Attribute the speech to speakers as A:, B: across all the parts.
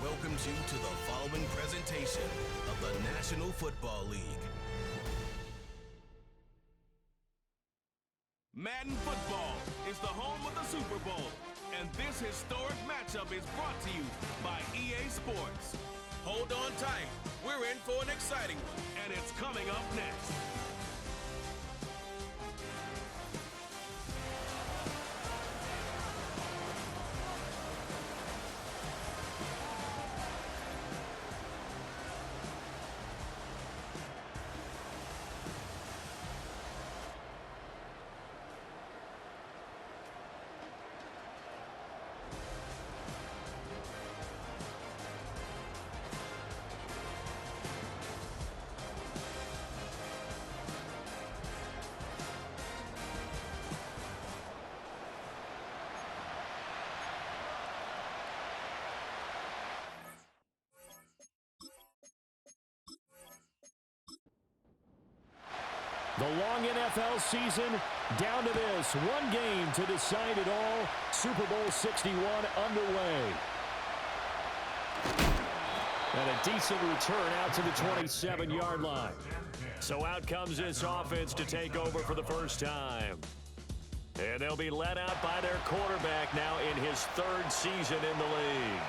A: welcomes you to the following presentation of the National Football League.
B: Madden Football is the home of the Super Bowl, and this historic matchup is brought to you by EA Sports. Hold on tight. We're in for an exciting one, and it's coming up next.
C: The long NFL season down to this. One game to decide it all. Super Bowl 61 underway. And a decent return out to the 27-yard line. So out comes this offense to take over for the first time. And they'll be led out by their quarterback now in his third season in the league.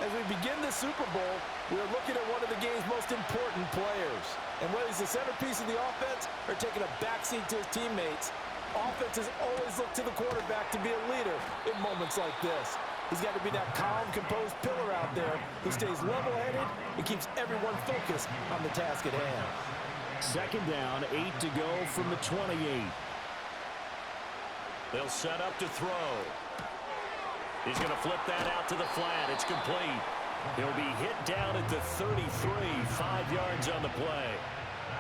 D: As we begin the Super Bowl, we are looking at one of the game's most important players. And whether he's the centerpiece of the offense or taking a backseat to his teammates, offenses always look to the quarterback to be a leader in moments like this. He's got to be that calm, composed pillar out there who stays level-headed and keeps everyone focused on the task at hand.
C: Second down, 8 to go from the 28. They'll set up to throw. He's going to flip that out to the flat. It's complete. He'll be hit down at the 33, 5 yards on the play.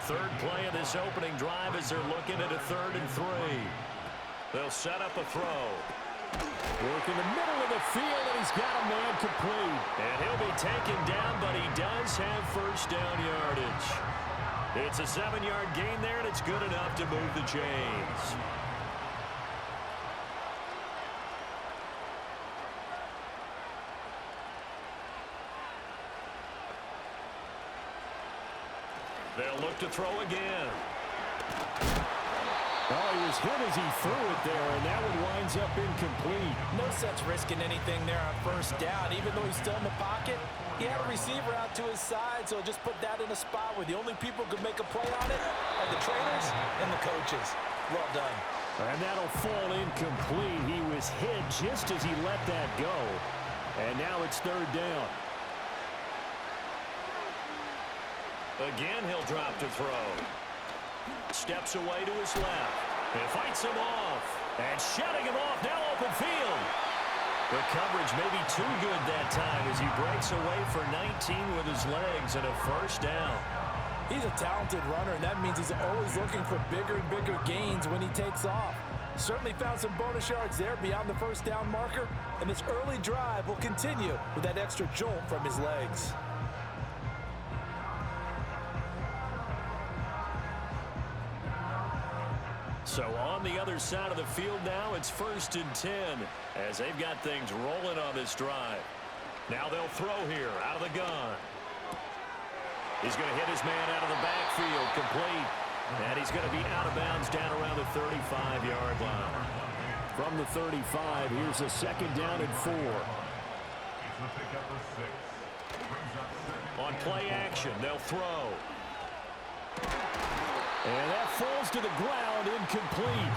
C: Third play of this opening drive as they're looking at a 3rd and 3. They'll set up a throw. Work in the middle of the field, and he's got a man complete. And he'll be taken down, but he does have first down yardage. It's a 7-yard gain there, and it's good enough to move the chains. They'll look to throw again. Oh, he was hit as he threw it there, and that one winds up incomplete.
D: No sense risking anything there on first down. Even though he's still in the pocket, he had a receiver out to his side, so just put that in a spot where the only people who could make a play on it are the trainers and the coaches. Well done.
C: And that'll fall incomplete. He was hit just as he let that go. And now it's third down. Again, he'll drop to throw. Steps away to his left. And fights him off. And shutting him off, now open field. The coverage may be too good that time as he breaks away for 19 with his legs and a first down.
D: He's a talented runner, and that means he's always looking for bigger and bigger gains when he takes off. Certainly found some bonus yards there beyond the first down marker, and this early drive will continue with that extra jolt from his legs.
C: So on the other side of the field now, it's 1st and 10 as they've got things rolling on this drive. Now they'll throw here out of the gun. He's going to hit his man out of the backfield, complete. And he's going to be out of bounds down around the 35-yard line. From the 35, here's a 2nd down and 4. On play action, they'll throw. And that falls to the ground, incomplete.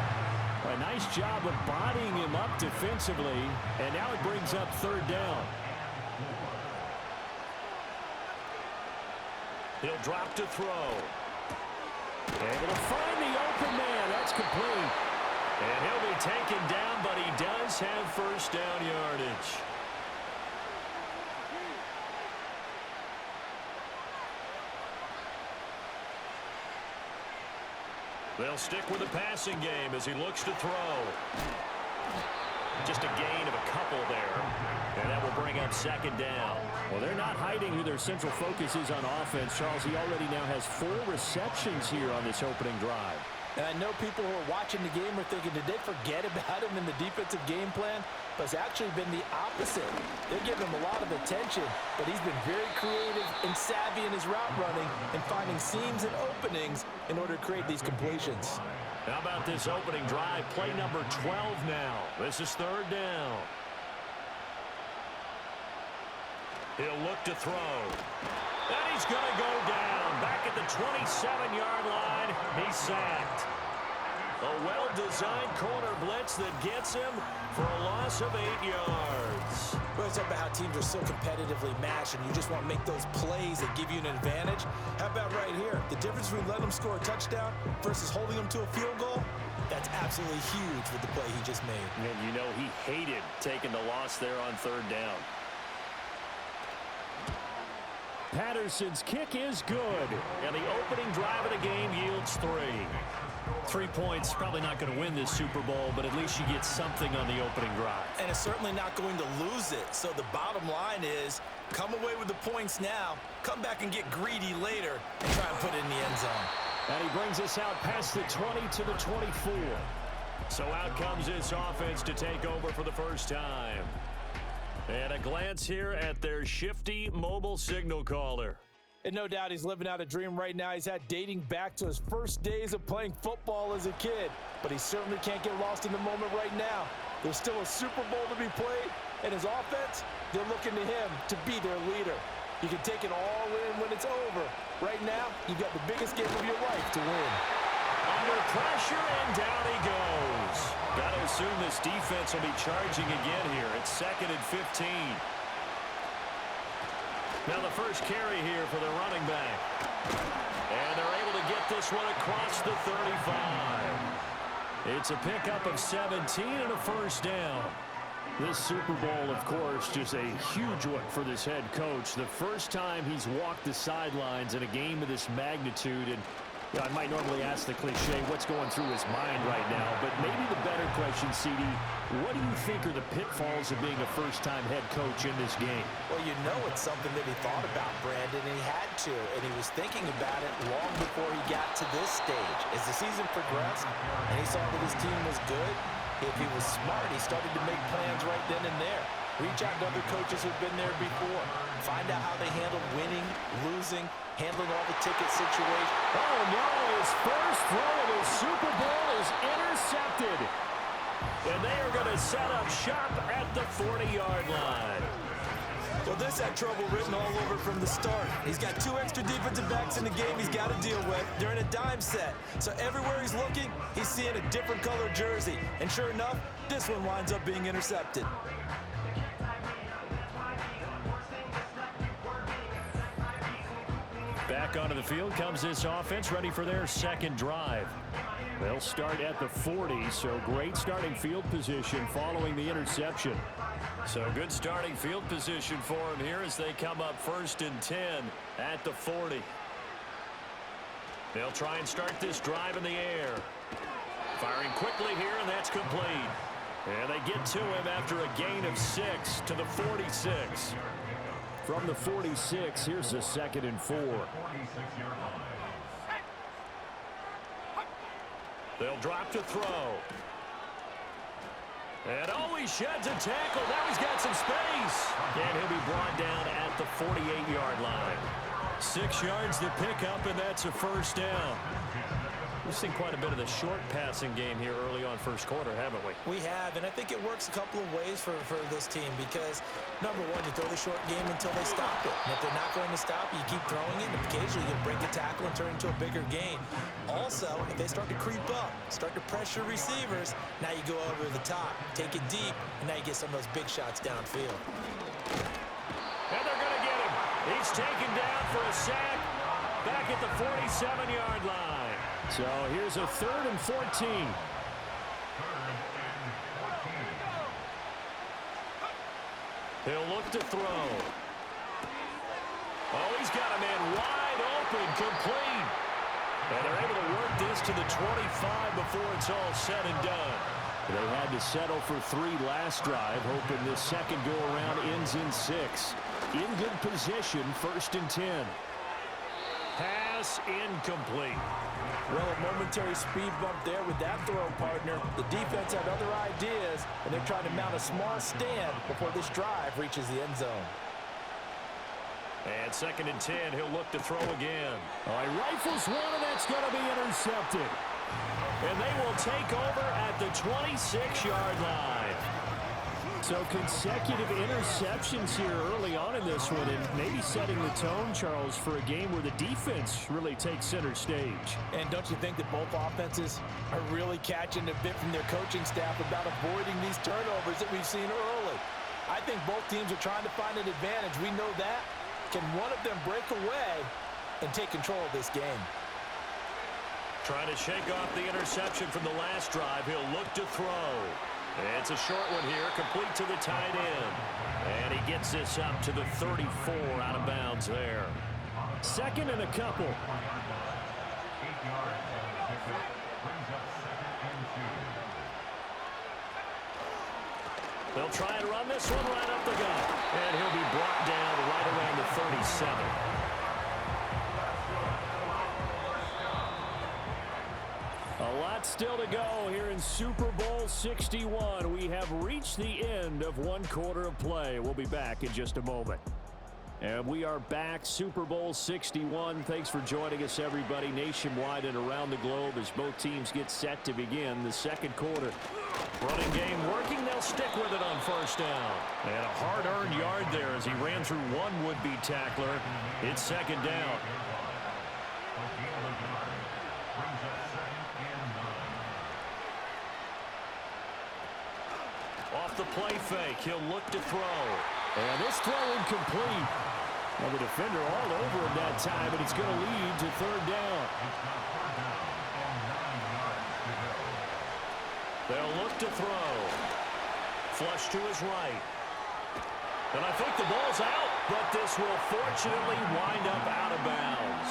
C: A nice job of bodying him up defensively, and now it brings up 3rd down. He'll drop to throw. Able to find the open man. That's complete. And he'll be taken down, but he does have first down yardage. They'll stick with the passing game as he looks to throw. Just a gain of a couple there. And that will bring up 2nd down. Well, they're not hiding who their central focus is on offense. Charles, he already now has 4 receptions here on this opening drive.
D: And I know people who are watching the game are thinking, did they forget about him in the defensive game plan? But it's actually been the opposite. They're giving him a lot of attention, but he's been very creative and savvy in his route running and finding seams and openings in order to create these completions.
C: How about this opening drive? Play number 12 now. This is third down. He'll look to throw. And he's going to go down. Back at the 27-yard line. He's sacked. A well-designed corner blitz that gets him for a loss of 8 yards.
D: We're talking about how teams are so competitively matched, and you just want to make those plays that give you an advantage. How about right here? The difference between letting them score a touchdown versus holding them to a field goal, that's absolutely huge with the play he just made.
C: And you know he hated taking the loss there on third down. Patterson's kick is good. And the opening drive of the game yields 3. 3 points, probably not going to win this Super Bowl, but at least you get something on the opening drive.
D: And it's certainly not going to lose it. So the bottom line is, come away with the points now, come back and get greedy later, and try and put it in the end zone.
C: And he brings us out past the 20 to the 24. So out comes this offense to take over for the first time. And a glance here at their shifty mobile signal caller.
D: And no doubt he's living out a dream right now he's had dating back to his first days of playing football as a kid. But he certainly can't get lost in the moment right now. There's still a Super Bowl to be played, and his offense, they're looking to him to be their leader. You can take it all in when it's over. Right now, you've got the biggest game of your life to win.
C: Under pressure, and down he goes. Got to assume this defense will be charging again here. It's 2nd and 15. Now the first carry here for the running back. And they're able to get this one across the 35. It's a pickup of 17 and a first down. This Super Bowl, of course, just a huge one for this head coach. The first time he's walked the sidelines in a game of this magnitude. And you know, I might normally ask the cliche, what's going through his mind right now? But maybe the better question, CD, what do you think are the pitfalls of being a first-time head coach in this game?
D: Well, you know it's something that he thought about, Brandon, and he had to. And he was thinking about it long before he got to this stage. As the season progressed and he saw that his team was good, if he was smart, he started to make plans right then and there. Reach out to other coaches who've been there before. Find out how they handled winning, losing, handling all the ticket situations.
C: Oh, no, his first throw of the Super Bowl is intercepted. And they are going to set up shop at the 40-yard line.
D: Well, this had trouble written all over from the start. He's got 2 extra defensive backs in the game he's got to deal with. They're in a dime set. So everywhere he's looking, he's seeing a different color jersey. And sure enough, this one winds up being intercepted.
C: Back onto the field comes this offense, ready for their second drive. They'll start at the 40, so great starting field position following the interception. So good starting field position for him here as they come up 1st and 10 at the 40. They'll try and start this drive in the air. Firing quickly here, and that's complete. And they get to him after a gain of 6 to the 46. From the 46, here's a 2nd and 4. They'll drop to throw. And always sheds a tackle. Now he's got some space. And he'll be brought down at the 48-yard line. 6 yards to pick up, and that's a first down. We've seen quite a bit of the short passing game here early on first quarter, haven't we?
D: We have, and I think it works a couple of ways for this team because, number one, you throw the short game until they stop it. And if they're not going to stop it, you keep throwing it, and occasionally you break a tackle and turn it into a bigger gain. Also, if they start to creep up, start to pressure receivers, now you go over the top, take it deep, and now you get some of those big shots downfield.
C: And they're going to get him. He's taken down for a sack back at the 47-yard line. So here's a 3rd and 14. He'll look to throw. Oh, he's got a man wide open, complete. And they're able to work this to the 25 before it's all said and done. They had to settle for 3 last drive, hoping this second go-around ends in 6. In good position, 1st and 10. Pass pass incomplete.
D: Well, a momentary speed bump there with that throw, partner. The defense had other ideas, and they're trying to mount a small stand before this drive reaches the end zone.
C: And 2nd and 10, he'll look to throw again.
E: All right, rifles one, and that's going to be intercepted.
C: And they will take over at the 26-yard line.
E: So consecutive interceptions here early on in this one, and maybe setting the tone, Charles, for a game where the defense really takes center stage.
D: And don't you think that both offenses are really catching a bit from their coaching staff about avoiding these turnovers that we've seen early? I think both teams are trying to find an advantage. We know that. Can one of them break away and take control of this game?
C: Trying to shake off the interception from the last drive. He'll look to throw. It's a short one here, complete to the tight end. And he gets this up to the 34, out of bounds there.
E: 2nd and a couple.
C: They'll try and run this one right up the gut. And he'll be brought down right around the 37.
E: A lot still to go here in Super Bowl 61. We have reached the end of one quarter of play. We'll be back in just a moment. And we are back, Super Bowl 61. Thanks for joining us, everybody, nationwide and around the globe as both teams get set to begin the second quarter.
C: Running game working. They'll stick with it on 1st down. And a hard-earned yard there as he ran through one would-be tackler. It's 2nd down. Off the play fake, he'll look to throw.
E: And this throw incomplete. Well, the defender all over him that time, and it's going to lead to 3rd down.
C: They'll look to throw. Flush to his right. And I think the ball's out, but this will fortunately wind up out of bounds.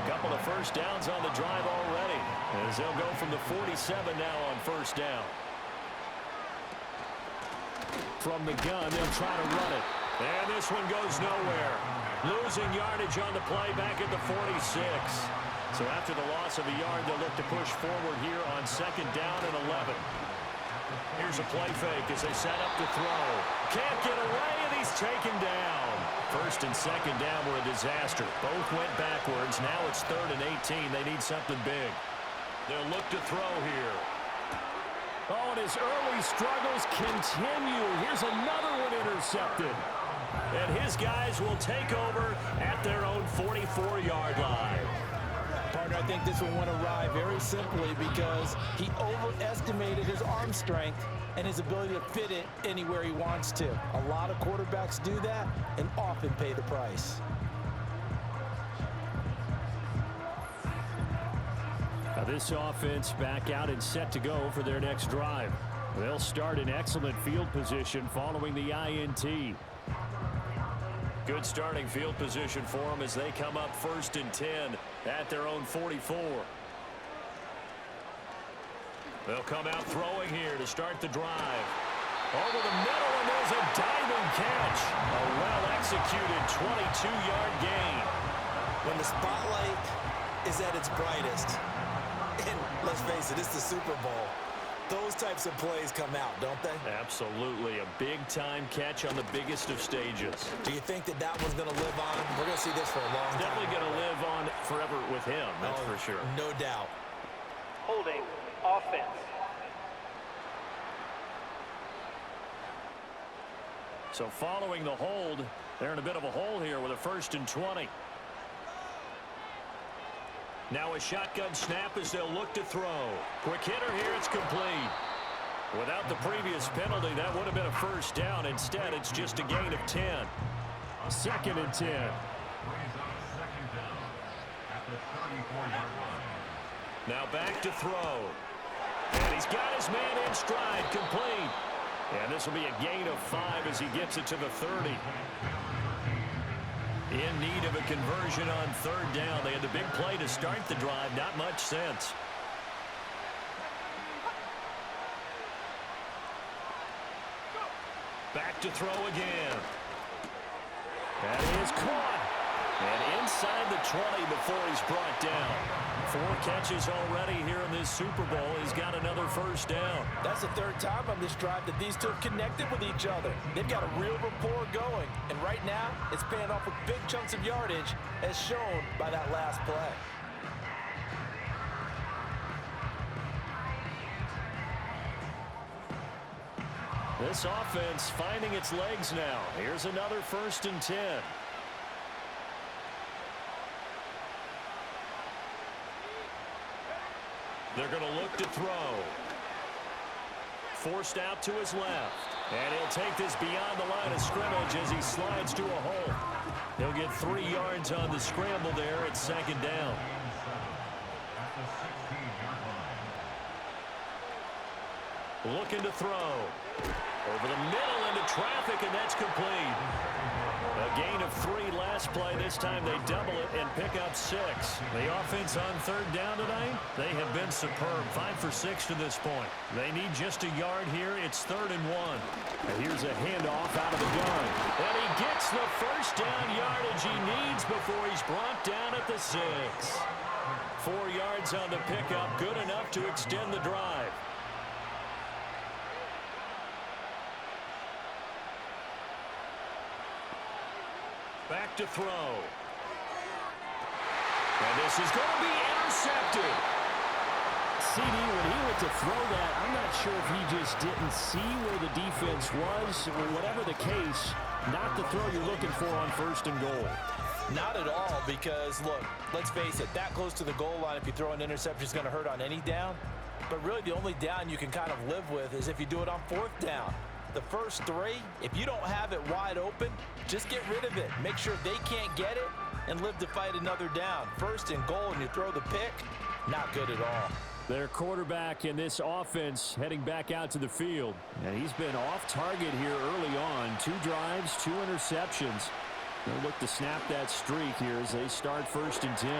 C: A couple of 1st downs on the drive already, as they'll go from the 47 now on 1st down.
E: From the gun, they'll try to run it.
C: And this one goes nowhere. Losing yardage on the play back at the 46. So after the loss of a yard, they'll look to push forward here on 2nd down and 11. Here's a play fake as they set up to throw. Can't get away, and he's taken down. 1st and 2nd down were a disaster. Both went backwards. Now it's 3rd and 18. They need something big. They'll look to throw here.
E: Oh, and his early struggles continue. Here's another one intercepted.
C: And his guys will take over at their own 44-yard line.
D: Partner, I think this one went awry very simply because he overestimated his arm strength and his ability to fit it anywhere he wants to. A lot of quarterbacks do that and often pay the price.
E: Now this offense back out and set to go for their next drive. They'll start in excellent field position following the INT.
C: Good starting field position for them as they come up 1st and 10 at their own 44. They'll come out throwing here to start the drive. Over the middle, and there's a diving catch. A well-executed 22-yard gain.
D: When the spotlight is at its brightest, and let's face it, it's the Super Bowl, those types of plays come out, don't they?
C: Absolutely. A big-time catch on the biggest of stages.
D: Do you think that that one's going to live on? We're going to see this for a long time.
C: Definitely going to live on forever with him, that's for sure.
D: No doubt.
F: Holding offense.
C: So following the hold, they're in a bit of a hole here with a 1st and 20. Now a shotgun snap as they'll look to throw. Quick hitter here, it's complete. Without the previous penalty, that would have been a 1st down. Instead, it's just a gain of 10.
E: 2nd and 10.
C: Now back to throw. And he's got his man in stride, complete. And this will be a gain of 5 as he gets it to the 30. In need of a conversion on 3rd down. They had the big play to start the drive. Not much sense. Back to throw again.
E: That is caught.
C: And inside the 20 before he's brought down. 4 catches already here in this Super Bowl. He's got another first down.
D: That's the 3rd time on this drive that these two have connected with each other. They've got a real rapport going. And right now, it's paying off with big chunks of yardage, as shown by that last play.
C: This offense finding its legs now. Here's another 1st and 10. They're going to look to throw. Forced out to his left. And he'll take this beyond the line of scrimmage as he slides to a hole. He'll get 3 yards on the scramble there at 2nd down. Looking to throw. Over the middle into traffic, and that's complete. A gain of 3 last play. This time they double it and pick up 6. The offense on 3rd down tonight, they have been superb. 5 for 6 to this point. They need just a yard here. It's 3rd and 1. And here's a handoff out of the gun. And he gets the first down yardage he needs before he's brought down at the 6. 4 yards on the pickup, good enough to extend the drive. Back to throw. And this is going to be intercepted.
E: CD, when he went to throw that, I'm not sure if he just didn't see where the defense was, or whatever the case, not the throw you're looking for on 1st and goal.
D: Not at all, because, look, let's face it, that close to the goal line, if you throw an interception, is going to hurt on any down. But really, the only down you can kind of live with is if you do it on 4th down. The first 3, if you don't have it wide open, just get rid of it. Make sure they can't get it and live to fight another down. 1st and goal, and you throw the pick, not good at all.
E: Their quarterback in this offense heading back out to the field. And he's been off target here early on. 2 drives, 2 interceptions. They'll look to snap that streak here as they start 1st and 10.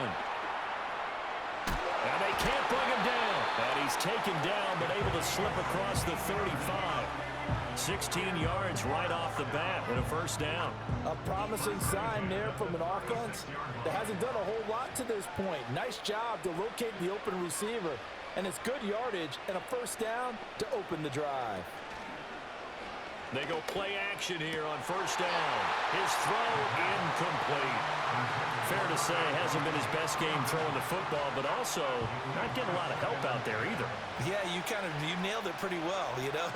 C: And they can't bring him down. And he's taken down, but able to slip across the 35. 16 yards right off the bat and a first down.
D: A promising sign there from an offense that hasn't done a whole lot to this point. Nice job to locate the open receiver, and it's good yardage and a first down to open the drive.
C: They go play action here on first down. His throw incomplete. Fair to say, hasn't been his best game throwing the football, but also not getting a lot of help out there either.
D: Yeah, you nailed it pretty well, you know.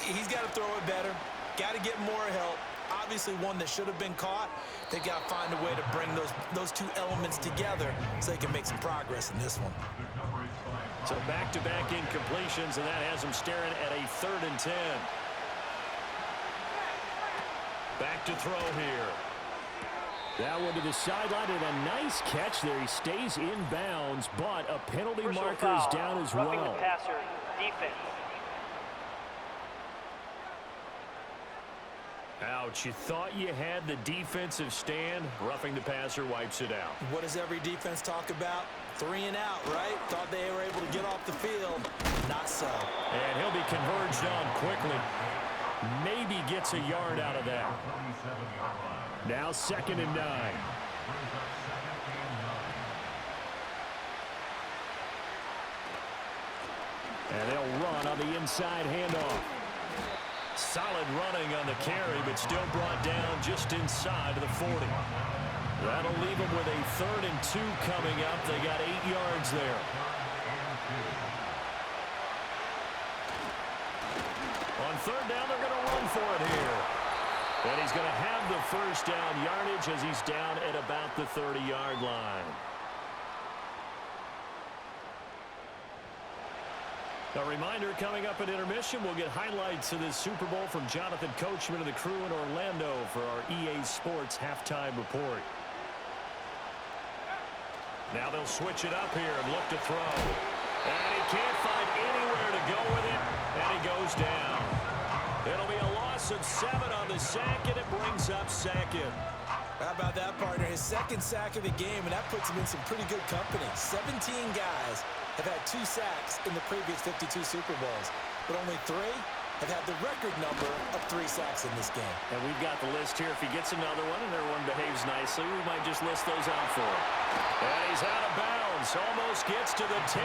D: He's got to throw it better. Got to get more help. Obviously one that should have been caught. They got to find a way to bring those 2 elements together so they can make some progress in this one.
C: So back-to-back incompletions, and that has him staring at a 3rd and 10. Back to throw here.
E: That one to the sideline, and a nice catch there. He stays in bounds, but a penalty marker is down as
F: roughing
E: well.
F: The passer, defense.
C: Ouch, you thought you had the defensive stand. Roughing the passer wipes it out.
D: What does every defense talk about? 3 and out, right? Thought they were able to get off the field. Not so.
C: And he'll be converged on quickly. Maybe gets a yard out of that.
E: Now 2nd and 9. And they'll run on the inside handoff.
C: Solid running on the carry, but still brought down just inside of the 40. That'll leave them with a 3rd and 2 coming up. They got 8 yards there. On 3rd down, they're going to run for it here. And he's going to have the first down yardage as he's down at about the 30-yard line. A reminder, coming up at intermission, we'll get highlights of this Super Bowl from Jonathan Coachman and the crew in Orlando for our EA Sports halftime report. Now they'll switch it up here and look to throw. And he can't find anywhere to go with it, and he goes down. It'll be a loss of 7 on the sack, and it brings up 2nd.
D: How about that, partner? His 2nd sack of the game, and that puts him in some pretty good company. 17 guys have had 2 sacks in the previous 52 Super Bowls, but only 3 have had the record number of 3 sacks in this game.
C: And we've got the list here. If he gets another one and everyone behaves nicely, we might just list those out for him. And he's out of bounds. Almost gets to the 10.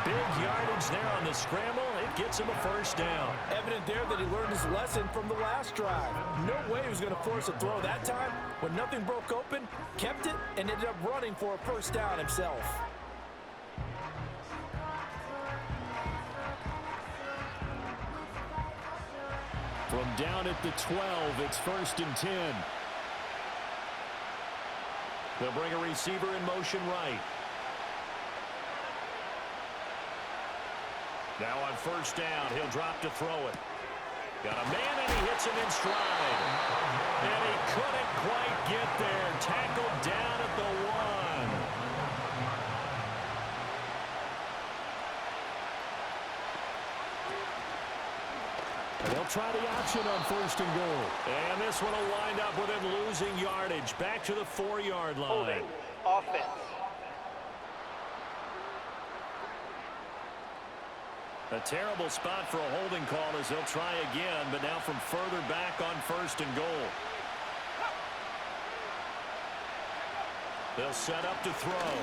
C: Big yardage there on the scramble. It gets him a first down.
D: Evident there that he learned his lesson from the last drive. No way he was going to force a throw that time. When nothing broke open, kept it, and ended up running for a first down himself.
E: From down at the 12, it's 1st and 10.
C: They'll bring a receiver in motion right. Now on first down, he'll drop to throw it. Got a man, and he hits him in stride. And he couldn't quite get there. Tackled down at the 1.
E: They'll try the option on 1st and goal.
C: And this one will wind up with him losing yardage. Back to the 4-yard line.
F: Holding offense.
C: A terrible spot for a holding call as they'll try again, but now from further back on 1st and goal. They'll set up to throw.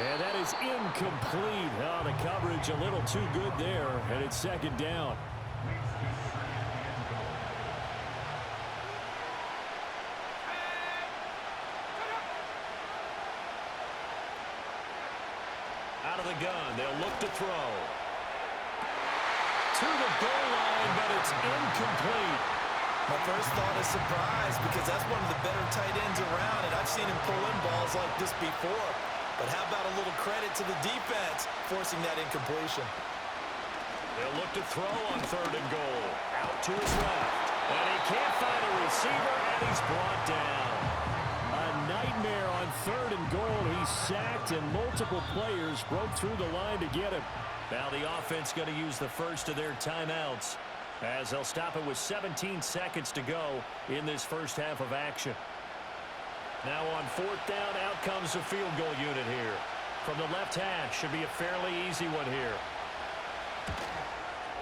E: And that is incomplete. Oh, the coverage a little too good there, and it's 2nd down.
C: Out of the gun, they'll look to throw. To the goal line, but it's incomplete.
D: My first thought is surprise, because that's one of the better tight ends around, and I've seen him pull in balls like this before. But how about a little credit to the defense forcing that incompletion?
C: They'll look to throw on 3rd and goal. Out to his left. And he can't find a receiver, and he's brought down.
E: A nightmare on 3rd and goal. He's sacked, and multiple players broke through the line to get him.
C: Now the offense going to use the first of their timeouts as they'll stop it with 17 seconds to go in this first half of action. Now on 4th down, out comes the field goal unit here. From the left hash, should be a fairly easy one here.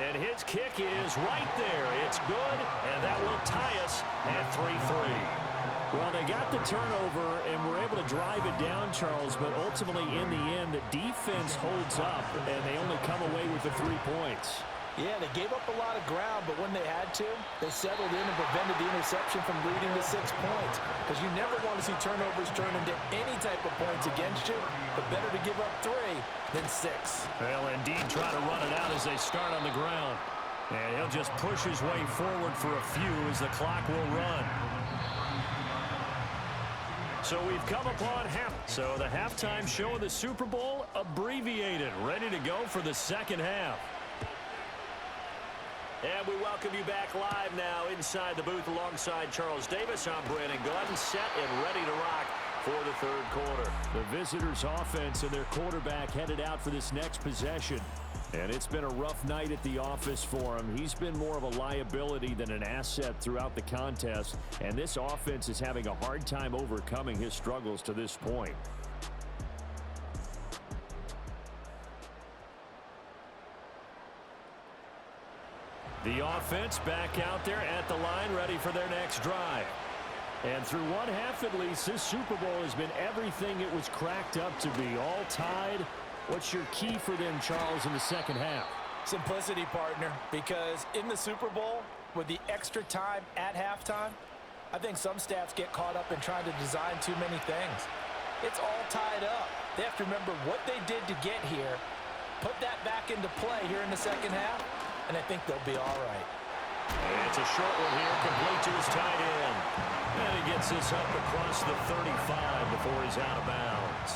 C: And his kick is right there. It's good, and that will tie us at 3-3.
E: Well, they got the turnover and were able to drive it down, Charles, but ultimately in the end, the defense holds up, and they only come away with the 3 points.
D: Yeah, they gave up a lot of ground, but when they had to, they settled in and prevented the interception from leading to 6 points. Because you never want to see turnovers turn into any type of points against you, but better to give up 3 than 6.
C: They'll indeed try to run it out as they start on the ground. And he'll just push his way forward for a few as the clock will run. So we've come upon half. So the halftime show of the Super Bowl abbreviated, ready to go for the second half. And we welcome you back live now inside the booth alongside Charles Davis. I'm Brandon Gordon, set and ready to rock for the 3rd quarter.
E: The visitors' offense and their quarterback headed out for this next possession. And it's been a rough night at the office for him. He's been more of a liability than an asset throughout the contest. And this offense is having a hard time overcoming his struggles to this point.
C: The offense back out there at the line, ready for their next drive.
E: And through one half at least, this Super Bowl has been everything it was cracked up to be. All tied. What's your key for them, Charles, in the second half?
D: Simplicity, partner, because in the Super Bowl, with the extra time at halftime, I think some staffs get caught up in trying to design too many things. It's all tied up. They have to remember what they did to get here, put that back into play here in the second half, and I think they'll be all right.
C: And it's a short one here, complete to his tight end. And he gets this up across the 35 before he's out of bounds.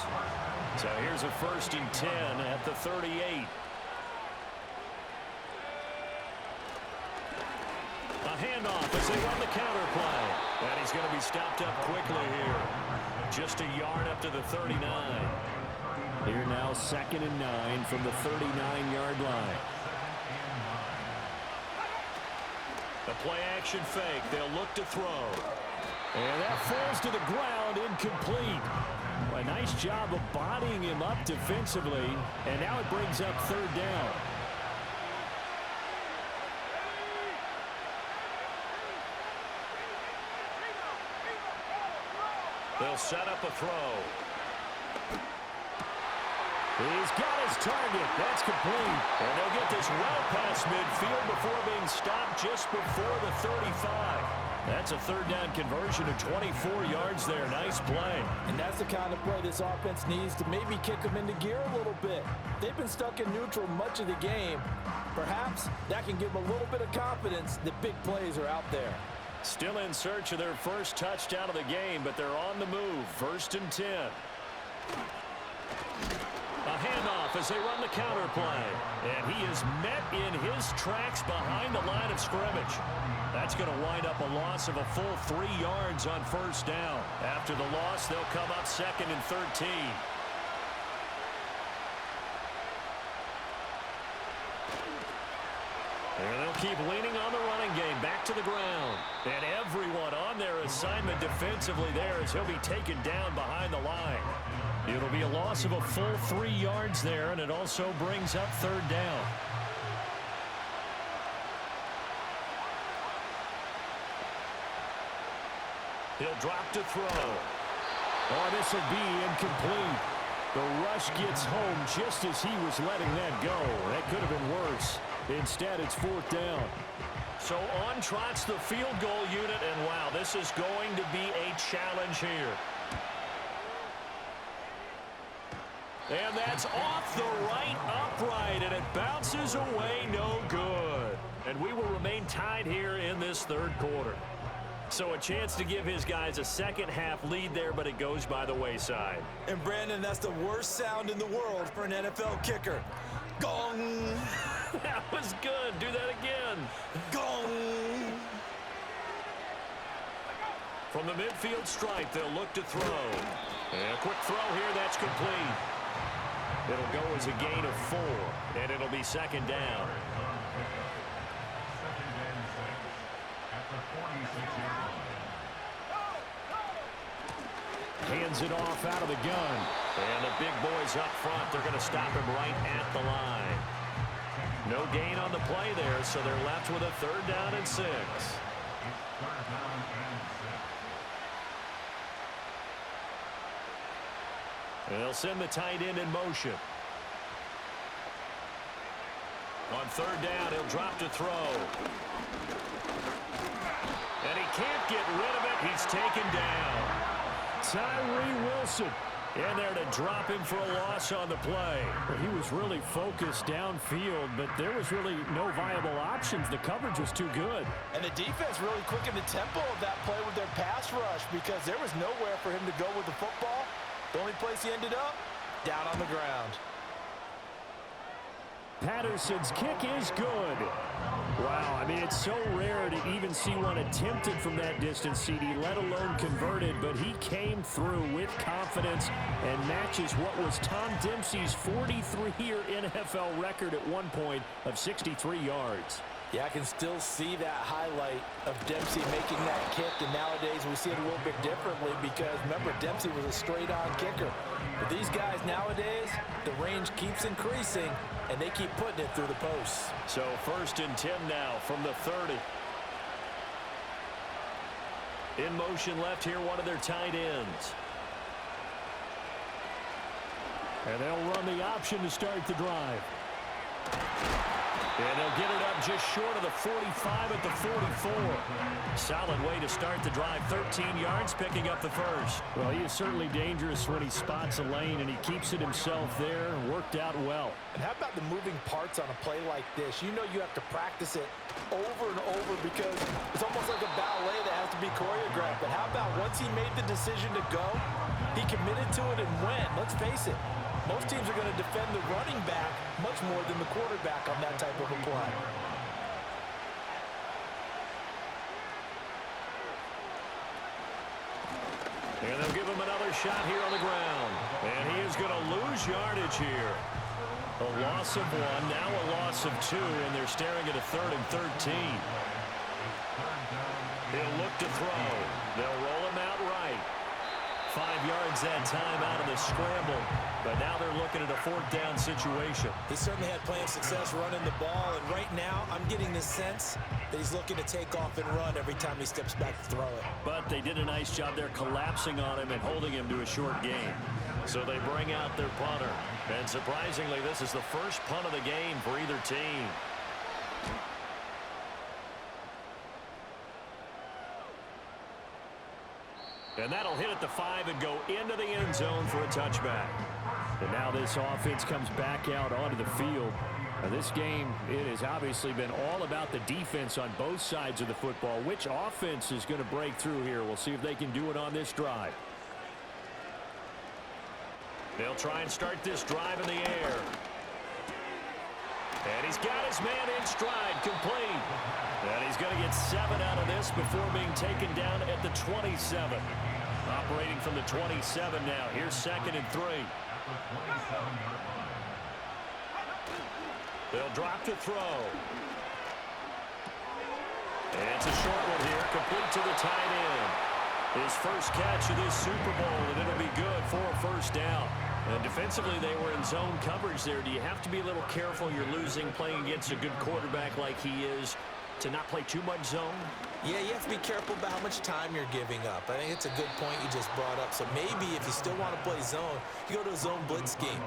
C: So here's a 1st and 10 at the 38. A handoff as they run the counter play. And he's going to be stopped up quickly here. Just a yard up to the 39.
E: Here now 2nd and 9 from the 39-yard line.
C: The play action fake. They'll look to throw.
E: And that falls to the ground, incomplete. A nice job of bodying him up defensively, and now it brings up 3rd down.
C: They'll set up a throw.
E: He's got his target. That's complete.
C: And they'll get this well past midfield before being stopped just before the 35. That's a third down conversion of 24 yards there. Nice play.
D: And that's the kind of play this offense needs to maybe kick them into gear a little bit. They've been stuck in neutral much of the game. Perhaps that can give them a little bit of confidence that big plays are out there.
C: Still in search of their first touchdown of the game, but they're on the move. 1st and 10. A handoff as they run the counter play. And he is met in his tracks behind the line of scrimmage. That's going to wind up a loss of a full 3 yards on 1st down. After the loss, they'll come up 2nd and 13. And they'll keep leaning on the running game. Back to the ground. And everyone on their assignment defensively there as he'll be taken down behind the line. It'll be a loss of a full 3 yards there, and it also brings up 3rd down. He'll drop to throw.
E: Oh, this will be incomplete. The rush gets home just as he was letting that go. That could have been worse. Instead, it's 4th down.
C: So on trots the field goal unit, and wow, this is going to be a challenge here. And that's off the right upright, and it bounces away, no good. And we will remain tied here in this 3rd quarter. So a chance to give his guys a second-half lead there, but it goes by the wayside.
D: And, Brandon, that's the worst sound in the world for an NFL kicker. Gong!
C: That was good. Do that again.
D: Gong!
C: From the midfield stripe, they'll look to throw. And a quick throw here, that's complete. It'll go as a gain of 4, and it'll be 2nd down.
E: Hands it off out of the gun.
C: And the big boys up front, they're going to stop him right at the line. No gain on the play there, so they're left with a 3rd down and 6. They'll send the tight end in motion. On 3rd down, he'll drop to throw. And he can't get rid of it. He's taken down.
E: Tyree Wilson in there to drop him for a loss on the play. Well, he was really focused downfield, but there was really no viable options. The coverage was too good.
D: And the defense really quickened the tempo of that play with their pass rush because there was nowhere for him to go with the football. The only place he ended up, down on the ground.
E: Patterson's kick is good. Wow, I mean, it's so rare to even see one attempted from that distance, CD, let alone converted, but he came through with confidence and matches what was Tom Dempsey's 43-year NFL record at one point of 63 yards.
D: Yeah, I can still see that highlight of Dempsey making that kick, and nowadays we see it a little bit differently because, remember, Dempsey was a straight-on kicker. But these guys nowadays, the range keeps increasing, and they keep putting it through the posts.
C: So 1st and 10 now from the 30. In motion left here, one of their tight ends.
E: And they'll run the option to start the drive.
C: And they'll get it up just short of the 45 at the 44. Solid way to start the drive. 13 yards, picking up the first.
E: Well, he is certainly dangerous when he spots a lane, and he keeps it himself there. Worked out well.
D: And how about the moving parts on a play like this? You know you have to practice it over and over because it's almost like a ballet that has to be choreographed. But how about once he made the decision to go, he committed to it and went. Let's face it. Most teams are going to defend the running back much more than the quarterback on that type of a play.
C: And they'll give him another shot here on the ground. And he is going to lose yardage here. A loss of 1, now a loss of 2, and they're staring at a 3rd and 13. He'll look to throw. They'll roll him out right. 5 yards that time out of the scramble. But now they're looking at a 4th down situation.
D: He certainly had plenty of success running the ball, and right now I'm getting the sense that he's looking to take off and run every time he steps back to throw it.
C: But they did a nice job there collapsing on him and holding him to a short gain. So they bring out their punter. And surprisingly, this is the first punt of the game for either team. And that'll hit at the 5 and go into the end zone for a touchback. And now this offense comes back out onto the field. Now this game, it has obviously been all about the defense on both sides of the football. Which offense is going to break through here? We'll see if they can do it on this drive. They'll try and start this drive in the air. And he's got his man in stride, complete. And he's going to get 7 out of this before being taken down at the 27. Operating from the 27 now. Here's 2nd and 3. They'll drop to throw. And it's a short one here, complete to the tight end. His first catch of this Super Bowl, and it'll be good for a 1st down. And defensively, they were in zone coverage there. Do you have to be a little careful? You're losing playing against a good quarterback like he is to not play too much zone?
D: Yeah, you have to be careful about how much time you're giving up. I think it's a good point you just brought up. So maybe if you still want to play zone, you go to a zone blitz scheme.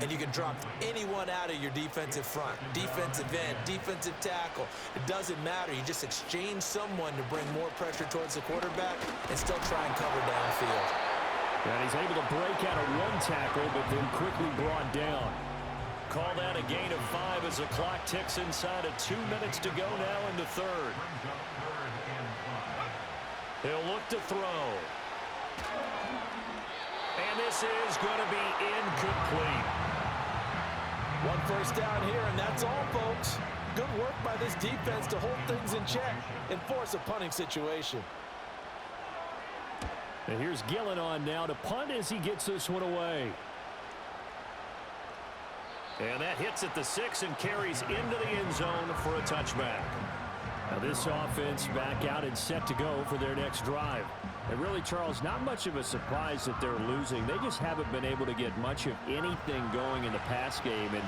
D: And you can drop anyone out of your defensive front, defensive end, defensive tackle. It doesn't matter. You just exchange someone to bring more pressure towards the quarterback and still try and cover downfield.
E: And he's able to break out of 1 tackle, but then quickly brought down. Call that a gain of 5 as the clock ticks inside of 2 minutes to go now in the 3rd. He'll look to throw. And this is going to be incomplete.
D: 1 first down here, and that's all, folks. Good work by this defense to hold things in check and force a punting situation.
E: And here's Gillen on now to punt as he gets this one away.
C: And that hits at the 6 and carries into the end zone for a touchback.
E: Now this offense back out and set to go for their next drive. And really, Charles, not much of a surprise that they're losing. They just haven't been able to get much of anything going in the pass game. And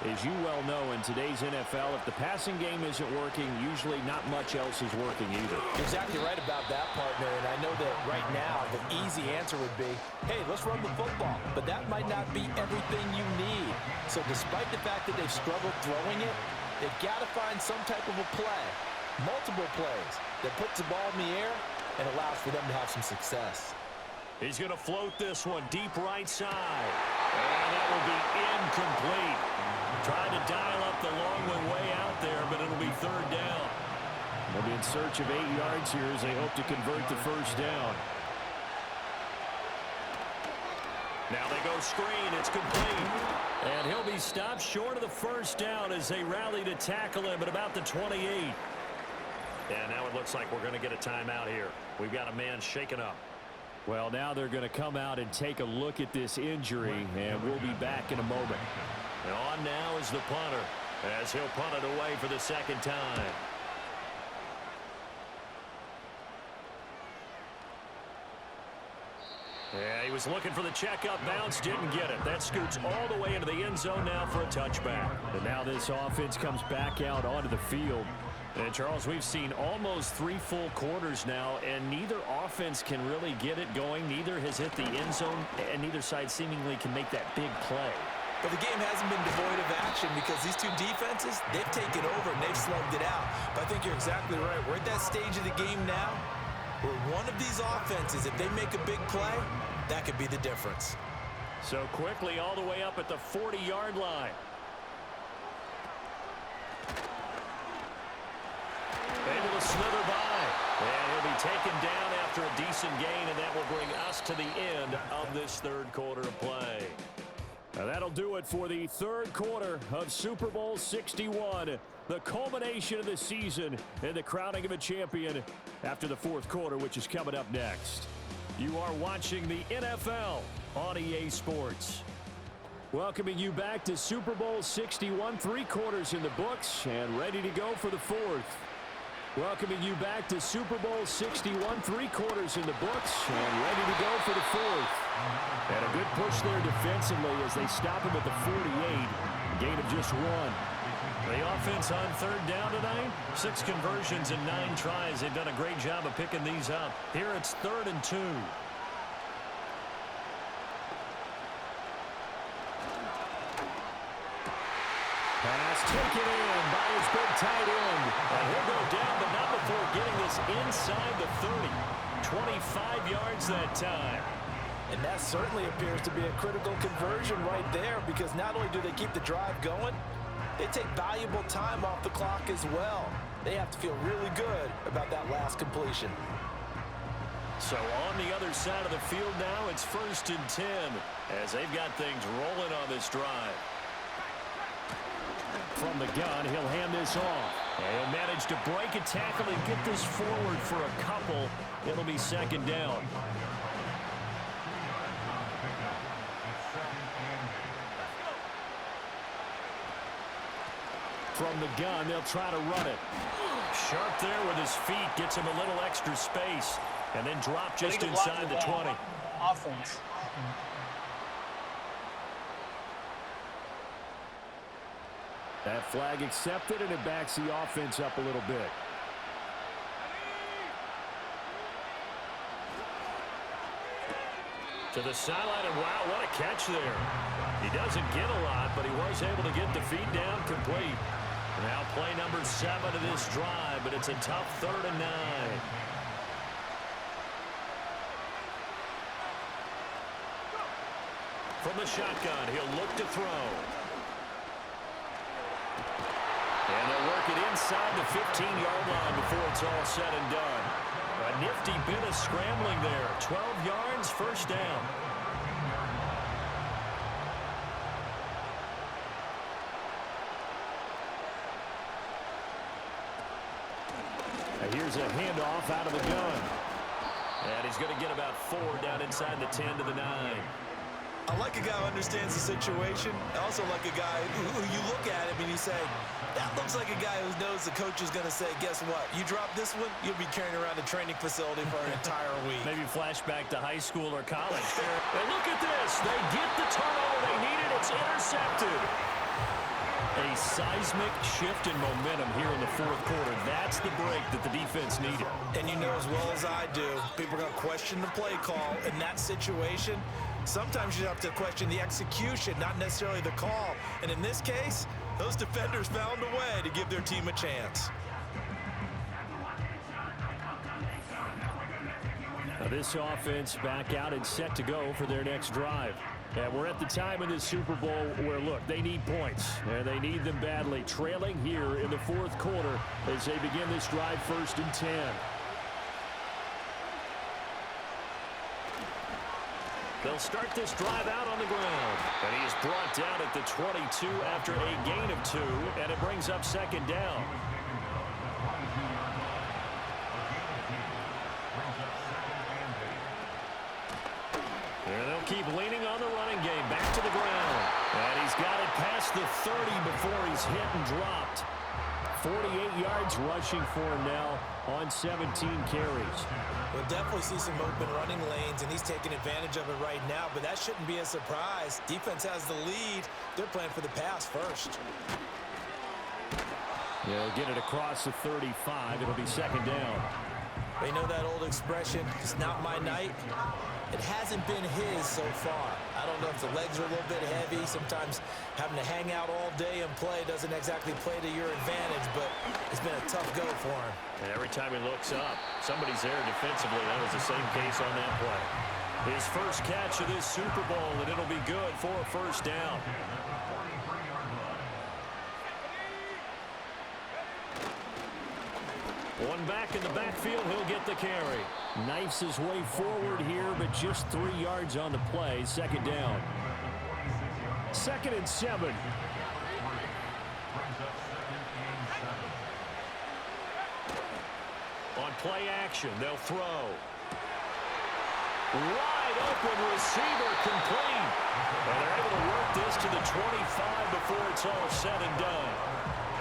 E: as you well know, in today's NFL, if the passing game isn't working, usually not much else is working either.
D: You're exactly right about that, partner. And I know that right now the easy answer would be, hey, let's run the football. But that might not be everything you need. So despite the fact that they've struggled throwing it, they've got to find some type of a play, multiple plays, that puts the ball in the air and allows for them to have some success.
C: He's going to float this one deep right side. And that will be incomplete. Trying to dial up the long one way out there, but it'll be 3rd down.
E: They'll be in search of 8 yards here as they hope to convert the 1st down.
C: Now they go screen. It's complete.
E: And he'll be stopped short of the 1st down as they rally to tackle him at about the 28.
C: And now it looks like we're going to get a timeout here. We've got a man shaken up.
E: Well, now they're going to come out and take a look at this injury, and we'll be back in a moment.
C: And on now is the punter as he'll punt it away for the 2nd time. Yeah, he was looking for the checkup bounce, didn't get it. That scoots all the way into the end zone now for a touchback.
E: And now this offense comes back out onto the field.
C: And, Charles, we've seen almost 3 full quarters now, and neither offense can really get it going. Neither has hit the end zone, and neither side seemingly can make that big play.
D: But the game hasn't been devoid of action because these two defenses, they've taken over and they've slugged it out. But I think you're exactly right. We're at that stage of the game now where one of these offenses, if they make a big play, that could be the difference.
C: So quickly all the way up at the 40-yard line. Able to slither by. And he'll be taken down after a decent gain, and that will bring us to the end of this 3rd quarter of play.
E: Now that'll do it for the 3rd quarter of Super Bowl 61. The culmination of the season and the crowning of a champion after the 4th quarter, which is coming up next. You are watching the NFL on EA Sports. Welcoming you back to Super Bowl 61. 3 quarters in the books and ready to go for the 4th. Welcoming you back to Super Bowl 61, 3 quarters in the books, and ready to go for the 4th. And a good push there defensively as they stop him at the 48, gain of just 1.
C: The offense on 3rd down tonight, 6 conversions and 9 tries. They've done a great job of picking these up. Here it's 3rd and 2.
E: Pass taken in by his big tight end.
C: And he'll go down, but not before getting this inside the 30. 25 yards that time.
D: And that certainly appears to be a critical conversion right there, because not only do they keep the drive going, they take valuable time off the clock as well. They have to feel really good about that last completion.
C: So on the other side of the field now, it's 1st and 10 as they've got things rolling on this drive.
E: From the gun, he'll hand this off.
C: And he'll manage to break a tackle and get this forward for a couple. It'll be 2nd down.
E: From the gun, they'll try to run it.
C: Sharp there with his feet, gets him a little extra space, and then drop just inside the 20.
F: Offense.
E: That flag accepted, and it backs the offense up a little bit.
C: To the sideline, and wow, what a catch there. He doesn't get a lot, but he was able to get the feed down complete. Now play number 7 of this drive, but it's a tough 3rd and 9. From the shotgun, he'll look to throw. And they'll work it inside the 15-yard line before it's all said and done. A nifty bit of scrambling there. 12 yards, 1st down.
E: And here's a handoff out of the gun.
C: And he's going to get about 4 down inside the 10 to the 9.
D: I like a guy who understands the situation. I also like a guy who you look at him and you say, that looks like a guy who knows the coach is going to say, guess what? You drop this one, you'll be carrying around the training facility for an entire week.
C: Maybe flashback to high school or college. And look at this. They get the turnover they needed. It's intercepted. A seismic shift in momentum here in the 4th quarter. That's the break that the defense needed.
D: And you know as well as I do, people are going to question the play call in that situation. Sometimes you have to question the execution, not necessarily the call. And in this case, those defenders found a way to give their team a chance.
E: Now this offense back out and set to go for their next drive. And we're at the time in this Super Bowl where, look, they need points, and they need them badly. Trailing here in the 4th quarter as they begin this drive 1st and 10.
C: They'll start this drive out on the ground. And he is brought down at the 22 after a gain of 2, and it brings up 2nd down. And they'll keep leaning on the running game. Back to the ground. And he's got it past the 30 before he's hit and dropped.
E: 48 yards rushing for him now on 17 carries.
D: We'll definitely see some open running lanes, and he's taking advantage of it right now, but that shouldn't be a surprise. Defense has the lead. They're playing for the pass first.
E: They'll get it across the 35. It'll be 2nd down.
D: You know that old expression, it's not my night? It hasn't been his so far. I don't know if the legs are a little bit heavy. Sometimes having to hang out all day and play doesn't exactly play to your advantage, but it's been a tough go for him.
C: And every time he looks up, somebody's there defensively. That was the same case on that play. His first catch of this Super Bowl, and it'll be good for a 1st down. One back in the backfield, he'll get the carry.
E: Knifes his way forward here, but just 3 yards on the play. 2nd down. 2nd and 7.
C: On play action, they'll throw. Wide open receiver complete. And they're able to work this to the 25 before it's all said and done.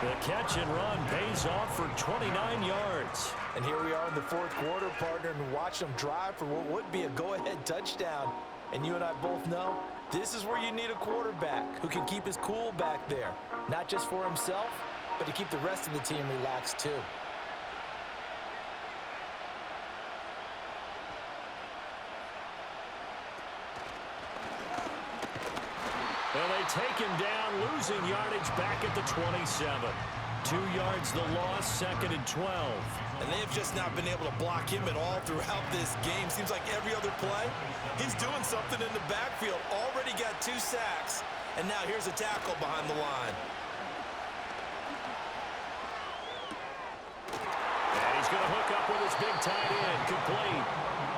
C: The catch and run pays off for 29 yards.
D: And here we are in the fourth quarter, partner, and watch them drive for what would be a go-ahead touchdown. And you and I both know this is where you need a quarterback who can keep his cool back there, not just for himself, but to keep the rest of the team relaxed too.
C: Well, they take him down, losing yardage back at the 27. 2 yards the loss, 2nd and 12.
D: And they have just not been able to block him at all throughout this game. Seems like every other play, he's doing something in the backfield. Already got 2 sacks, and now here's a tackle behind the line.
C: And he's going to hook up with his big tight end, complete.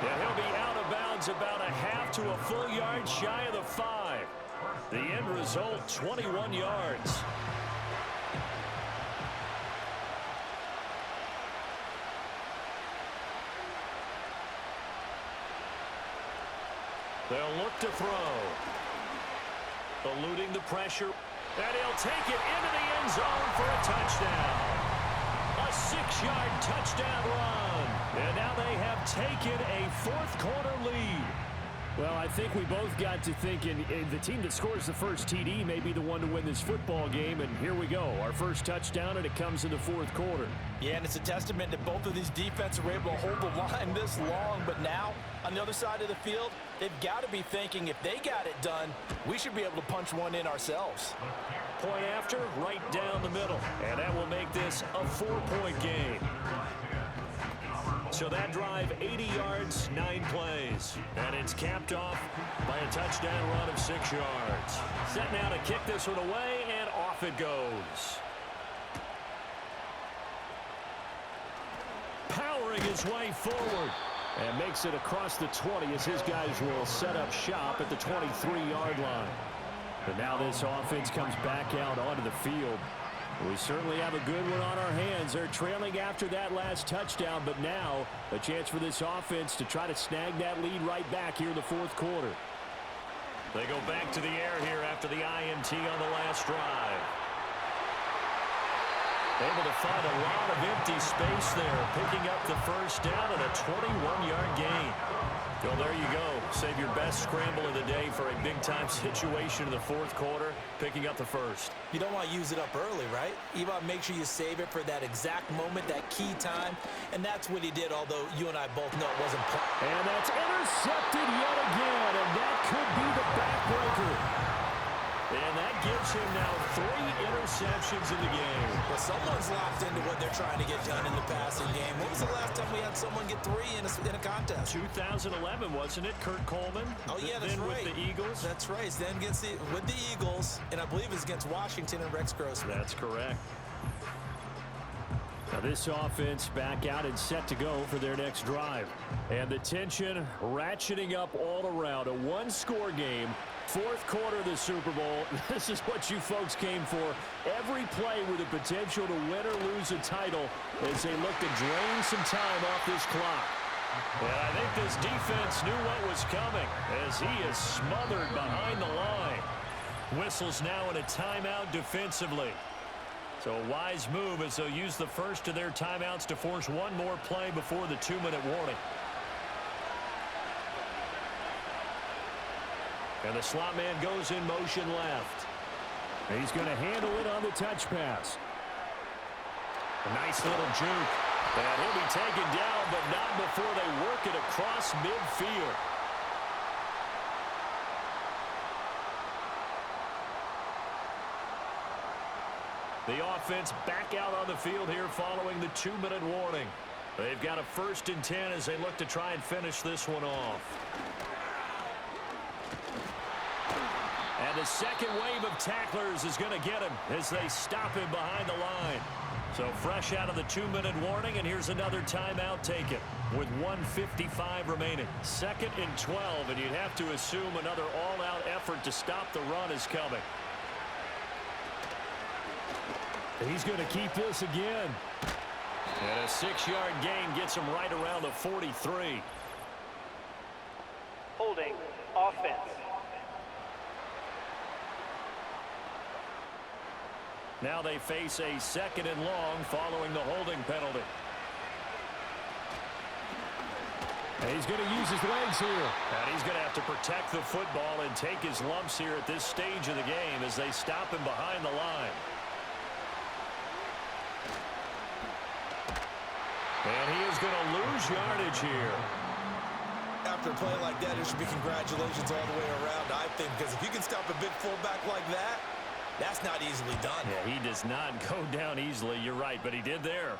C: And he'll be out of bounds about a half to a full yard shy of the 5. The end result, 21 yards. They'll look to throw. Eluding the pressure. And he'll take it into the end zone for a touchdown. A 6-yard touchdown run. And now they have taken a fourth quarter lead.
E: Well, I think we both got to thinking the team that scores the first TD may be the one to win this football game, and here we go. Our first touchdown, and it comes in the fourth quarter.
D: Yeah, and it's a testament that both of these defenses were able to hold the line this long, but now, on the other side of the field, they've got to be thinking if they got it done, we should be able to punch one in ourselves.
C: Point after, right down the middle, and that will make this a 4-point game. So that drive, 80 yards, 9 plays. And it's capped off by a touchdown run of 6 yards. Set now to kick this one away, and off it goes. Powering his way forward.
E: And makes it across the 20 as his guys will set up shop at the 23-yard line. But now this offense comes back out onto the field. We certainly have a good one on our hands. They're trailing after that last touchdown, but now a chance for this offense to try to snag that lead right back here in the fourth quarter.
C: They go back to the air here after the INT on the last drive. Able to find a lot of empty space there, picking up the first down and a 21-yard gain. Well, there you go. Save your best scramble of the day for a big-time situation in the fourth quarter, picking up the first.
D: You don't want to use it up early, right? You want to make sure you save it for that exact moment, that key time, and that's what he did, although you and I both know it wasn't.
E: And that's intercepted yet again, and that could be the backbreaker.
C: And that gives him now 3 interceptions in the game.
D: Well, someone's locked into what they're trying to get done in the passing game. When was the last time we had someone get 3 in a contest?
C: 2011, wasn't it? Kurt Coleman?
D: Oh, yeah, that's
C: then
D: right.
C: With the Eagles?
D: That's right. Then with the Eagles, and I believe it's against Washington and Rex Grossman.
C: That's correct.
E: Now this offense back out and set to go for their next drive. And the tension ratcheting up all around. A one-score game. Fourth quarter of the Super Bowl. This is what you folks came for. Every play with the potential to win or lose a title as they look to drain some time off this clock.
C: And I think this defense knew what was coming as he is smothered behind the line. Whistles now in a timeout defensively. So a wise move as they'll use the first of their timeouts to force one more play before the 2-minute warning. And the slot man goes in motion left.
E: He's going to handle it on the touch pass.
C: A nice little juke. And he'll be taken down, but not before they work it across midfield. The offense back out on the field here following the 2-minute warning. They've got a 1st and 10 as they look to try and finish this one off. And the second wave of tacklers is going to get him as they stop him behind the line. So fresh out of the 2-minute warning, and here's another timeout taken with 1:55 remaining. 2nd and 12, and you'd have to assume another all-out effort to stop the run is coming.
E: He's going to keep this again.
C: And a 6-yard gain gets him right around the 43.
F: Holding offense.
C: Now they face a 2nd and long following the holding penalty.
E: And he's going to use his legs here.
C: And he's going to have to protect the football and take his lumps here at this stage of the game as they stop him behind the line. And he is going to lose yardage here.
D: After a play like that, it should be congratulations all the way around, I think, because if you can stop a big fullback like that, that's not easily done.
C: Yeah, he does not go down easily. You're right, but he did there.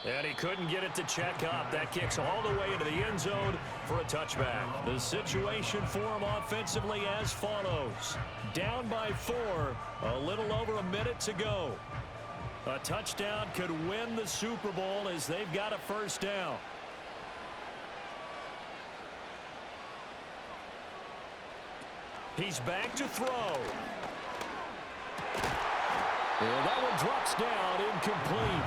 C: And he couldn't get it to check up. That kicks all the way into the end zone for a touchback. The situation for him offensively as follows. Down by 4, a little over a minute to go. A touchdown could win the Super Bowl as they've got a first down. He's back to throw.
E: And that one drops down, incomplete.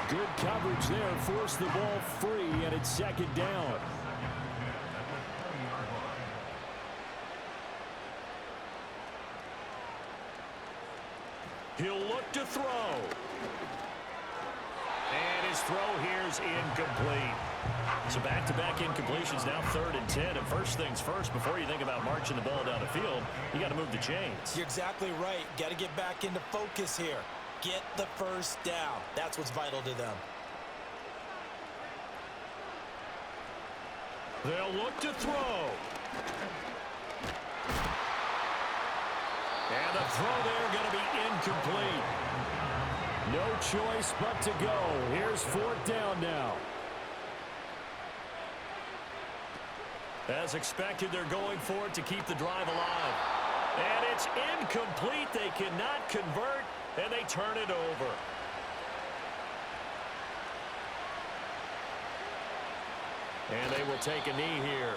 E: Good coverage there, forced the ball free, and it's 2nd down.
C: He'll look to throw. And his throw here's incomplete. So back-to-back incompletions, now 3rd and 10. And first things first, before you think about marching the ball down the field, you got to move the chains.
D: You're exactly right. Got to get back into focus here. Get the first down. That's what's vital to them.
C: They'll look to throw. And the throw there going to be incomplete.
E: No choice but to go. Here's 4th down now.
C: As expected, they're going for it to keep the drive alive. And it's incomplete. They cannot convert, and they turn it over. And they will take a knee here.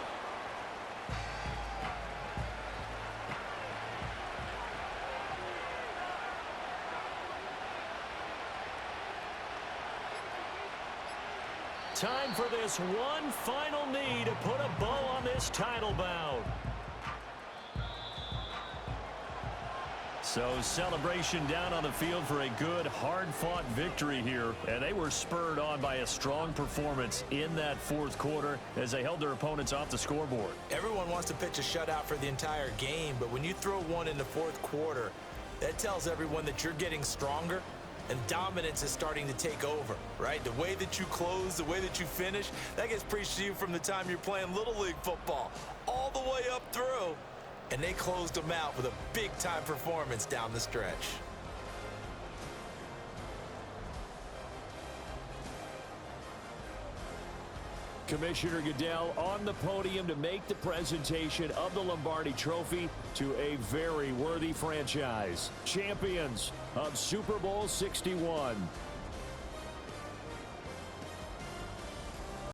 C: Time for this one final knee to put a bow on this title bout. So celebration down on the field for a good, hard-fought victory here. And they were spurred on by a strong performance in that 4th quarter as they held their opponents off the scoreboard.
D: Everyone wants to pitch a shutout for the entire game, but when you throw one in the 4th quarter, that tells everyone that you're getting stronger and dominance is starting to take over, right? The way that you close, the way that you finish, that gets preached to you from the time you're playing Little League football all the way up through. And they closed them out with a big-time performance down the stretch.
E: Commissioner Goodell on the podium to make the presentation of the Lombardi Trophy to a very worthy franchise. Champions of Super Bowl 61,